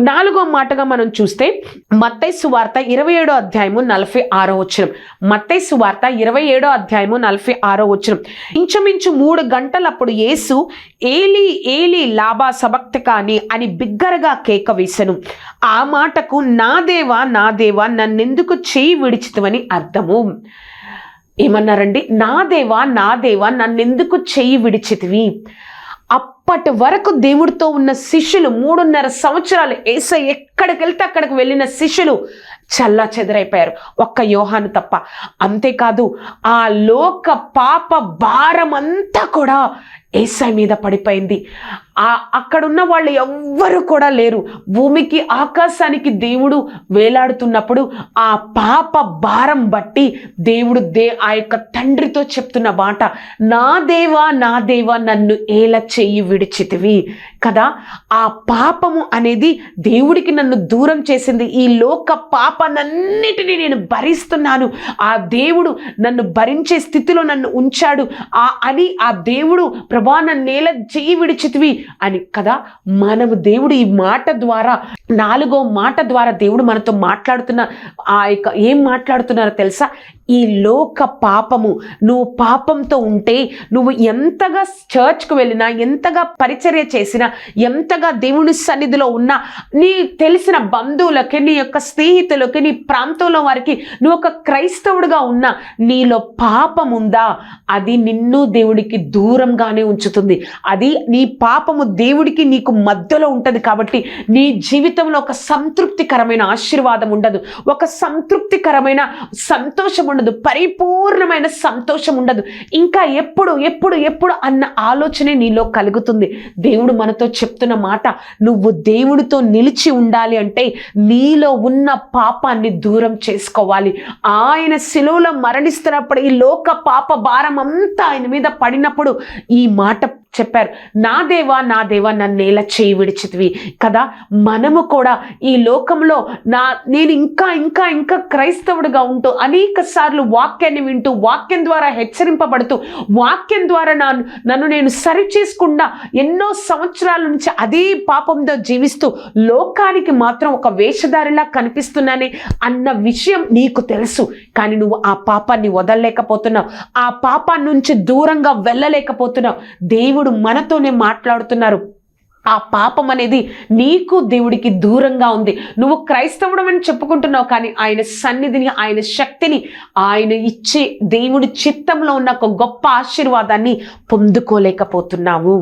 నాలుగో మాటగా మనం చూస్తే మత్తయి సువార్త 27వ అధ్యాయము 46వ వచనం. మత్తయి సువార్త 27వ అధ్యాయము 46వ వచనం. ఇంచుమించు 3 గంటలప్పుడు యేసు ఏలీ ఏలీ లాబా సబక్తకాని అని బిగ్గరగా కేక వేసెను. ఆ మాటకు నా దేవా నా దేవా నన్నెందుకు చేయి విడిచితివని అర్థము. ఏమన్నారండి? నా దేవా నన్నెందుకు చెయ్యి విడిచితివి. అప్పటి వరకు దేవుడితో ఉన్న శిష్యులు 3.5 సంవత్సరాలు యేసయ్య ఎక్కడికి వెళ్తే అక్కడికి వెళ్ళిన శిష్యులు చల్లా చెదరైపోయారు, ఒక్క యోహాను తప్ప. అంతేకాదు ఆ లోక పాప భారం అంతా కూడా యేసయ్య మీద పడిపోయింది. అక్కడున్న వాళ్ళు ఎవ్వరు కూడా లేరు. భూమికి ఆకాశానికి దేవుడు వేలాడుతున్నప్పుడు ఆ పాప భారం బట్టి దేవుడు ఆ యొక్క తండ్రితో చెప్తున్న మాట, నా దేవా నన్ను ఏల చెయ్యి విడిచితివి కదా. ఆ పాపము అనేది దేవుడికి నన్ను దూరం చేసింది. ఈ లోక పాపనన్నిటినీ నేను భరిస్తున్నాను, ఆ దేవుడు నన్ను భరించే స్థితిలో నన్ను ఉంచాడు అని ఆ దేవుడు, ప్రభా నన్ను ఏల చెయ్యి విడిచితివి అని కదా. మనము దేవుడు ఈ మాట ద్వారా, 4వ మాట ద్వారా దేవుడు మనతో మాట్లాడుతున్న ఏం మాట్లాడుతున్నారో తెలుసా? ఈ లోక పాపము, నువ్వు పాపంతో ఉంటే నువ్వు ఎంతగా చర్చ్కు వెళ్ళినా, ఎంతగా పరిచర్య చేసినా, ఎంతగా దేవుని సన్నిధిలో ఉన్నా, నీ తెలిసిన బంధువులకి, నీ యొక్క స్నేహితులకి, నీ ప్రాంతంలో వారికి నువ్వు ఒక క్రైస్తవుడిగా ఉన్నా, నీలో పాపం ఉందా, అది నిన్ను దేవుడికి దూరంగానే ఉంచుతుంది. అది నీ పాపము దేవుడికి నీకు మధ్యలో ఉంటుంది. కాబట్టి నీ జీవితంలో ఒక సంతృప్తికరమైన ఆశీర్వాదం ఉండదు, ఒక సంతృప్తికరమైన సంతోషం ఉండదు, పరిపూర్ణమైన సంతోషం ఉండదు. ఇంకా ఎప్పుడు ఎప్పుడు ఎప్పుడు అన్న ఆలోచనే నీలో కలుగుతుంది. దేవుడు మనతో చెప్తున్న మాట, నువ్వు దేవుడితో నిలిచి ఉండాలి అంటే నీలో ఉన్న పాపాన్ని దూరం చేసుకోవాలి. ఆయన శిలువలో మరణిస్తున్నప్పుడు ఈ లోక పాప భారం అంతా ఆయన మీద పడినప్పుడు ఈ మాట చెప్పారు, నా దేవా నన్ను ఏల చేయి విడిచితివి కదా. మనము కూడా ఈ లోకంలో నేను ఇంకా ఇంకా ఇంకా క్రైస్తవుడిగా ఉంటూ అనేక సార్లు వాక్యాన్ని వింటూ, వాక్యం ద్వారా హెచ్చరింపబడుతూ, వాక్యం ద్వారా నన్ను నేను సరి చేసుకుండా ఎన్నో సంవత్సరాల నుంచి అదే పాపంతో జీవిస్తూ లోకానికి మాత్రం ఒక వేషధారిలా కనిపిస్తున్నానే అన్న విషయం నీకు తెలుసు. కానీ నువ్వు ఆ పాపాన్ని వదలలేకపోతున్నావు, ఆ పాపాన్ని నుంచి దూరంగా వెళ్ళలేకపోతున్నావు. దేవుడు మనతోనే మాట్లాడుతున్నారు. ఆ పాపం అనేది నీకు దేవుడికి దూరంగా ఉంది. నువ్వు క్రైస్తవుడు అని చెప్పుకుంటున్నావు, కానీ ఆయన సన్నిధిని, ఆయన శక్తిని, ఆయన ఇచ్చే దేవుడి చిత్తంలో ఉన్న ఒక గొప్ప ఆశీర్వాదాన్ని పొందుకోలేకపోతున్నావు.